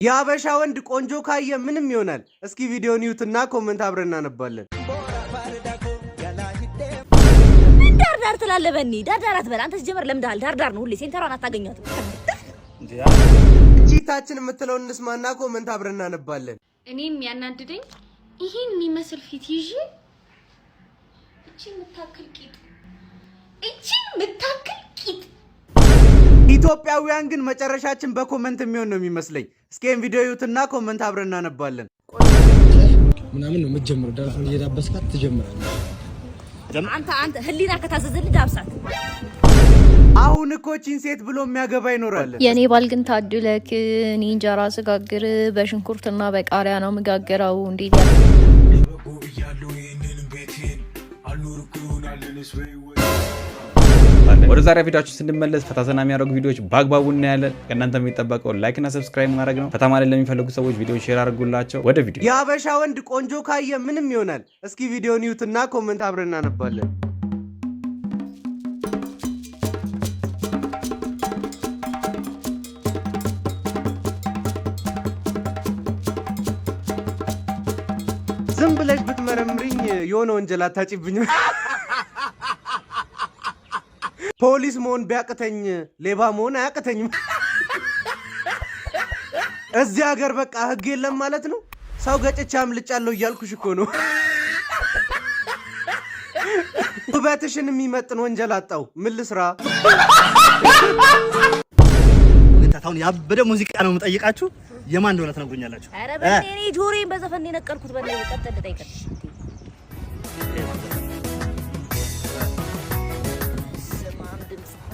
ያበሻ ወንድ ቆንጆ ካየ ምንም ይሆናል። እስኪ ቪዲዮን ይዩትና ኮሜንት አብረን እናነባለን። ዳር ትላለበኒ ዳር አትበል አንተ ጀመር ለምዳል ዳር ነው ሁሌ ሴንተሯን አታገኛትም። ቺታችን የምትለው እንስማና ኮሜንት አብረን እናነባለን። እኔም ያናድደኝ ይሄን የሚመስል ፊት ይዤ እቺ ምታክል ቂጥ ኢትዮጵያውያን ግን መጨረሻችን በኮሜንት የሚሆን ነው የሚመስለኝ። እስኪን ቪዲዮ ይዩትና ኮሜንት አብረን እናነባለን። ምናምን ነው የምትጀምረው ዳርፈን እየዳበስካት ትጀምራለህ። አንተ ህሊና ከታዘዘልህ ዳብሳት። አሁን እኮ ቺን ሴት ብሎ የሚያገባ ይኖራል። የኔ ባል ግን ታድለክ እኔ እንጀራ ስጋግር በሽንኩርትና በቃሪያ ነው መጋገራው። እንዴት ወደ ዛሬ ቪዲዮአችን ስንመለስ ፈታዘና የሚያደርጉ ቪዲዮዎች በአግባቡ እናያለን። ከእናንተ የሚጠበቀው ላይክ እና ሰብስክራይብ ማድረግ ነው። ፈታ ማለት ለሚፈልጉ ሰዎች ቪዲዮ ሼር አድርጉላቸው። ወደ ቪዲዮ ያበሻ ወንድ ቆንጆ ካየ ምንም ይሆናል። እስኪ ቪዲዮን ይዩትና ኮሜንት አብረን እናነባለን። ዝም ብለሽ ብትመረምሪኝ የሆነ ወንጀል አታጭብኝም። ፖሊስ መሆን ቢያቅተኝ ሌባ መሆን አያቅተኝም። እዚህ ሀገር በቃ ህግ የለም ማለት ነው። ሰው ገጭቻ አምልጫለሁ እያልኩሽ እኮ ነው። ውበትሽን የሚመጥን ወንጀል አጣው። ምን ልስራ? ታውን ያበደ ሙዚቃ ነው የምጠይቃችሁ። የማን እንደሆነ ትነግሩኛላችሁ? አረ በእኔ ጆሮዬን በዘፈን የነቀልኩት በእኔ ቀጥል ጠይቀኝ።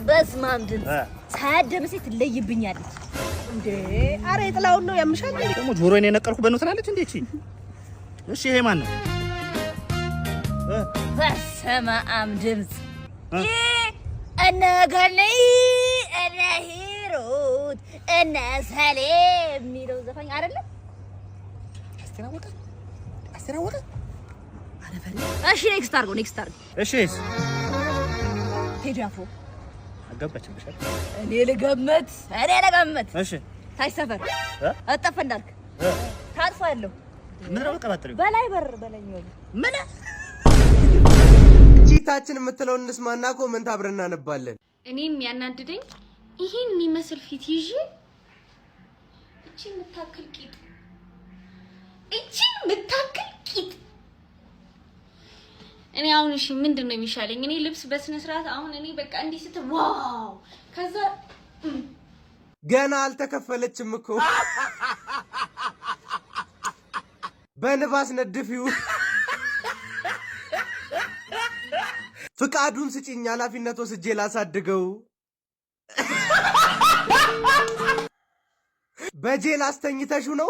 በስማም ድምጽ ሳያደምሴ ትለይብኛለች እንዴ? አረ የጥላውን ነው ያምሻል። ደግሞ ጆሮዬን የነቀልኩ በእነው ትላለች እንዴ? እሺ ይሄ ማን ነው? በስማም ድምጽ እነ ገለይ እነ ሂሩት እነ ሰሌም የሚለው ዘፋኝ አይደለም? አስተራወቀ አረ ፈሪ። እሺ ኔክስት አድርገው። እሺ ቴዲ አፍሮ አገባችብሽ። እኔ ልገምት። እሺ ታይ ሰፈር አጠፈ እንዳልክ ታጥፋለሁ። ምን ነው ቀባጥሪ በላይ በር በላይኛው ምን ቺታችን የምትለው እንስማና ኮሜንት አብረን እናነባለን። እኔም ያናድደኝ ይሄን የሚመስል ፊት ይዤ እቺ ምታክል ቂጥ እኔ አሁን እሺ ምንድነው የሚሻለኝ? እኔ ልብስ በስነ ስርዓት አሁን እኔ በቃ እንዲህ ስት ዋው ከዛ ገና አልተከፈለችም እኮ በንባስ ነድፊው። ፍቃዱን ስጪኝ ኃላፊነት ወስጄ ላሳድገው። በጄል አስተኝተሽው ነው።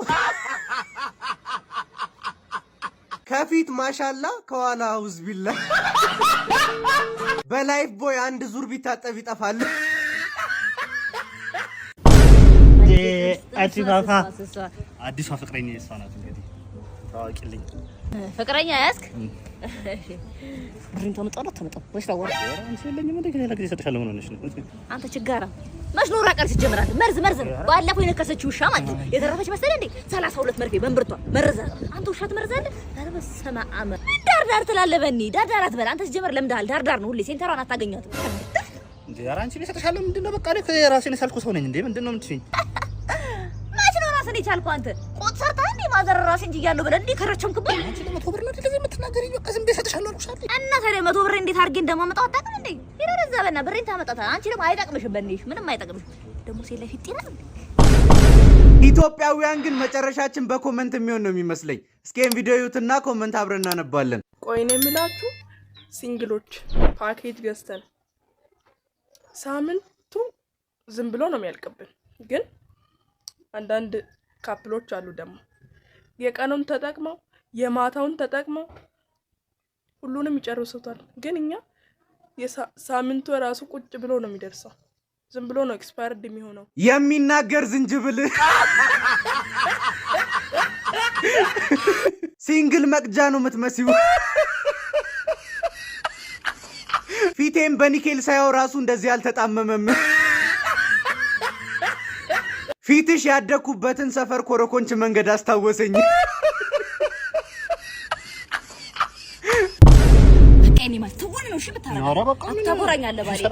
ከፊት ማሻላ ከኋላ ውዝቢላ። በላይፍ ቦይ አንድ ዙር ቢታጠብ ይጠፋል። አዲሷ ፍቅረኛ እሷ ናት። እንግዲህ ታዋቂልኝ ፍቅረኛ ያስክ ብሪንቶ ተመጣጣ ወይስ ታወራ? አንቺ ለኛ ምን እንደገና ለግዜ ሰጥሻለሁ። ምን ሆነሽ ነው አንተ? ችጋራ መሽኖራ ቀርስ ጀምራት መርዝ ባለፈው የነከሰችው ውሻ ማለት የተረፈች መሰለ እንዴ? 32 መርፌ በእንብርቷ መረዛ። አንተ ውሻ ትመርዛለህ? ኧረ በስመ አብ። ዳር ትላለበኒ ዳር አትበል አንተ ጀመር ለምዳል ዳር ነው ሁሌ ሴንተሯን አታገኛትም እንዴ? ኧረ አንቺ ለሰጥሻለሁ። ምንድነው በቃ እኔ ራሴን ሳልኩ ሰው ነኝ እንዴ? ምንድነው የምትይኝ? ቻልኩ አንተ ቆጥ ሰርታ እንዴ? ማዘር ራሴ እንጂ ያለው ብለ እንዴ ከረቸምክብኝ። አንቺ ለመቶ ብር ነው እንደዚህ የምትናገሪኝ? በቃ ዝም ብዬ ሰጥሻለሁ አልኩሽ። እና ታዲያ 100 ብር እንዴት አድርጌ እንደማመጣው አታውቅም እንዴ? ይረዛ በእና ብሬን ታመጣታ። አንቺ ደግሞ አይጠቅምሽም፣ በእኔሽ ምንም አይጠቅምሽም። ደግሞ ሴት ላይ ፊት ይላል። ኢትዮጵያውያን ግን መጨረሻችን በኮሜንት የሚሆን ነው የሚመስለኝ። እስኪን ቪዲዮ ይዩትና ኮሜንት አብረን እናነባለን። ቆይ ነው የምላችሁ ሲንግሎች ፓኬጅ ገዝተን ሳምንቱ ዝም ብሎ ነው የሚያልቅብን። ግን አንዳንድ ካፕሎች አሉ ደግሞ የቀኑን ተጠቅመው የማታውን ተጠቅመው ሁሉንም ይጨርሱታል። ግን እኛ የሳምንቱ ራሱ ቁጭ ብሎ ነው የሚደርሰው። ዝም ብሎ ነው ኤክስፓየርድ የሚሆነው። የሚናገር ዝንጅብል ሲንግል መቅጃ ነው የምትመስዩ። ፊቴም በኒኬል ሳይው ራሱ እንደዚህ አልተጣመመም። ፊትሽ ያደኩበትን ሰፈር ኮረኮንች መንገድ አስታወሰኝ። እኔ ማለት ትወን ነው። እሺ ብታረጋ አታጎራኛለህ ባሪ።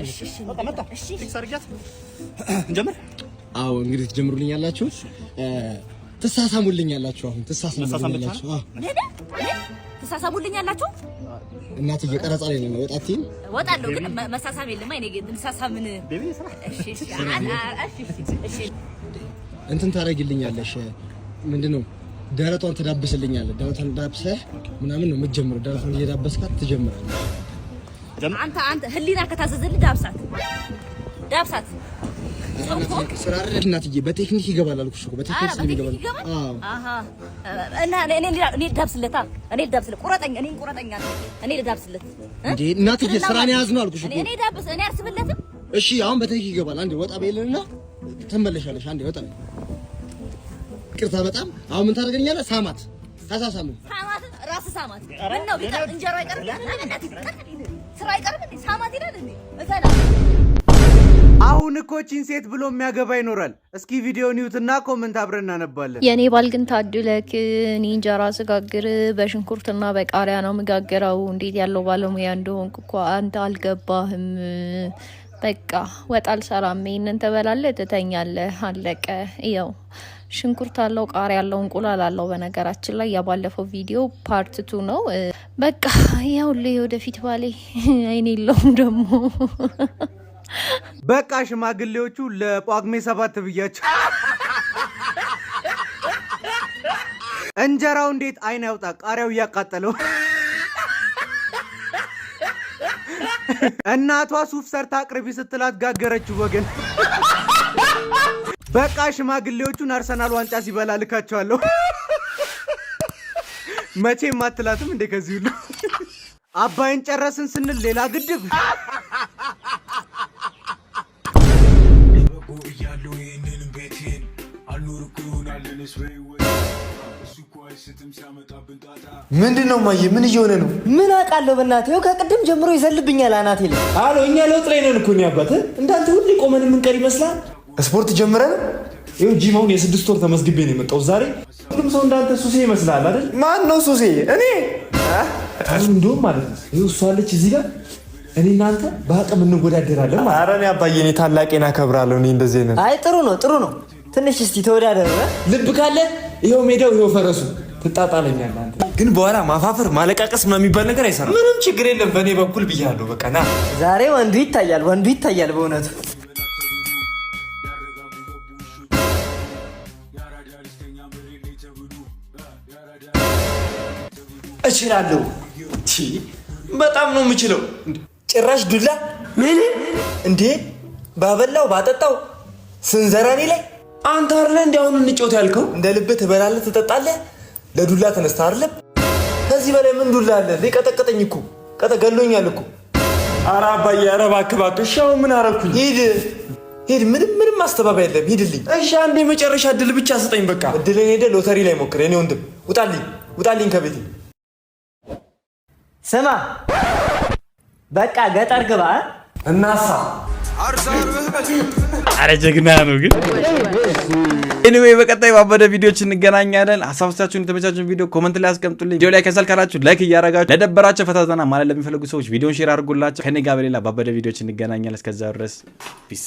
እሺ በቃ መጣ። እሺ ሰርጋት ጀምር። አዎ እንግዲህ ትጀምሩልኛላችሁ፣ ትሳሳሙልኛላችሁ። አሁን ትሳሳሙልኛላችሁ። ትሳሳሙልኛላችሁ። እናት እየቀረጻ ላይ ነው። ወጣቲን ወጣለሁ ግን መሳሳም የለም። አይኔ ግን ትሳሳምን። እሺ እሺ እንትን ታረጊልኛለሽ። ምንድነው ደረቷን ትዳብስልኛለህ። ደረቷን ዳብሰህ ምናምን ነው የምትጀምረው። ደረቷን እየዳበስካት ትጀምራለህ። አንተ ህሊና ከታዘዘልህ ዳብሳት። ስራ አይደል እናትዬ፣ በቴክኒክ ይገባል አልኩሽ እኮ። በቴክኒክ ስለሚገባል። አዎ እና እኔ ዳብስለታ። እኔ ቁረጠኛ እኔ ልዳብስለት እንዴ እናትዬ፣ ስራን ያዝ ነው አልኩሽ እኮ። እኔ አርስብለትም። እሺ አሁን በቴክኒክ ይገባል። አንዴ ወጣ በይልና ትመለሻለሽ። አንዴ ወጣ በይ። ቅርታ በጣም አሁን ምን ታደርገኛለህ? ሳማት ራስ ሳማት። ምን ነው ቢቀር እንጀራ አይቀርም ስራ አይቀርም እንዴ? ሳማት ይላል እንዴ? እሰላ አሁን እኮ ቺን ሴት ብሎ የሚያገባ ይኖራል። እስኪ ቪዲዮውን ይዩትና ኮሜንት አብረን እናነባለን። የኔ ባል ግን ታድለክ፣ እኔ እንጀራ ስጋግር በሽንኩርትና በቃሪያ ነው የምጋግረው። እንዴት ያለው ባለሙያ እንደሆንኩ እኮ አንተ አልገባህም። በቃ ወጥ አልሰራም። ይሄንን ትበላለህ፣ ትተኛለህ፣ አለቀ። ይኸው ሽንኩርት አለው፣ ቃሪያ አለው፣ እንቁላል አለው። በነገራችን ላይ ያባለፈው ቪዲዮ ፓርት 2 ነው። በቃ ይኸውልህ ወደፊት ባሌ አይኔ የለውም ደግሞ። በቃ ሽማግሌዎቹ ለጳጉሜ 7 ብያቸው። እንጀራው እንዴት አይን ያውጣ፣ ቃሪያው እያቃጠለው። እናቷ ሱፍ ሰርታ አቅርቢ ስትላት ጋገረችው ወገን። በቃ ሽማግሌዎቹን አርሰናል ዋንጫ ሲበላ ልካቸዋለሁ። መቼም አትላትም እንዴ ከዚህ ሁሉ። አባይን ጨረስን ስንል ሌላ ግድብ። ምንድነው ማየ? ምን እየሆነ ነው? ምን አውቃለሁ በእናትህ። ከቅድም ጀምሮ ይዘልብኛል አናቴ ላይ። አሎ እኛ ለውጥ ላይ ነን እኮ ነው አባቴ። እንዳንተ ሁሌ ቆመን የምንቀር ይመስላል። ስፖርት ጀምረን ይኸው ጂማውን የ6 ወር ተመዝግቤ ነው የመጣው ዛሬ። ሁሉም ሰው እንዳንተ ሱሴ ይመስላል አይደል? ማን ነው ሱሴ? እኔ እንደውም ማለት ነው ይኸው እሷ አለች እዚህ ጋር፣ እኔ እናንተ በአቅም እንወዳደራለን ማለት። ኧረ እኔ አባዬ እኔ ታላቄን አከብራለሁ። እኔ እንደዚህ ነን። አይ ጥሩ ነው። ትንሽ እስቲ ተወዳደር። ልብ ካለ ይኸው ሜዳው ይኸው ፈረሱ ትጣጣለኛለህ አንተ። ግን በኋላ ማፋፈር ማለቃቀስ ምናምን የሚባል ነገር አይሰራም። ምንም ችግር የለም በእኔ በኩል ብያለሁ። በቃ ና ዛሬ ወንዱ ይታያል በእውነቱ። እችላለሁ። በጣም ነው የምችለው። ጭራሽ ዱላ ምን እንዴ? ባበላው ባጠጣው ስንዘራኔ ላይ አንተ አይደለ እንዴ አሁን እንጫወት ያልከው? እንደ ልብህ ትበላለህ ትጠጣለህ። ለዱላ ተነስተህ አይደለ? ከዚህ በላይ ምን ዱላ አለ? ሊቀጠቅጠኝ እኮ ገሎኛል እኮ። ኧረ አባዬ ኧረ እባክህ። እሺ አሁን ምን አደረኩኝ? ሂድ። ምንም ማስተባበያ የለም። ሂድልኝ። እሺ አንዴ የመጨረሻ እድል ብቻ ስጠኝ። በቃ እድልን ሄደህ ሎተሪ ላይ ሞክር። የኔ ወንድም ውጣልኝ ከቤቴ። ስማ በቃ ገጠር ግባ እናሳ። አረ ጀግና ነው ግን። ኤኒዌይ በቀጣይ ባበደ ቪዲዮዎች እንገናኛለን። ሀሳቦቻችሁን የተመቻችሁን ቪዲዮ ኮሜንት ላይ አስቀምጡልኝ። ቪዲዮ ላይ ከሰል ካላችሁ ላይክ እያረጋችሁ፣ ለደበራቸው ፈታ ዘና ማለት ለሚፈልጉ ሰዎች ቪዲዮን ሼር አድርጉላቸው። ከኔ ጋር በሌላ ባበደ ቪዲዮዎች እንገናኛለን። እስከዛው ድረስ ፒስ።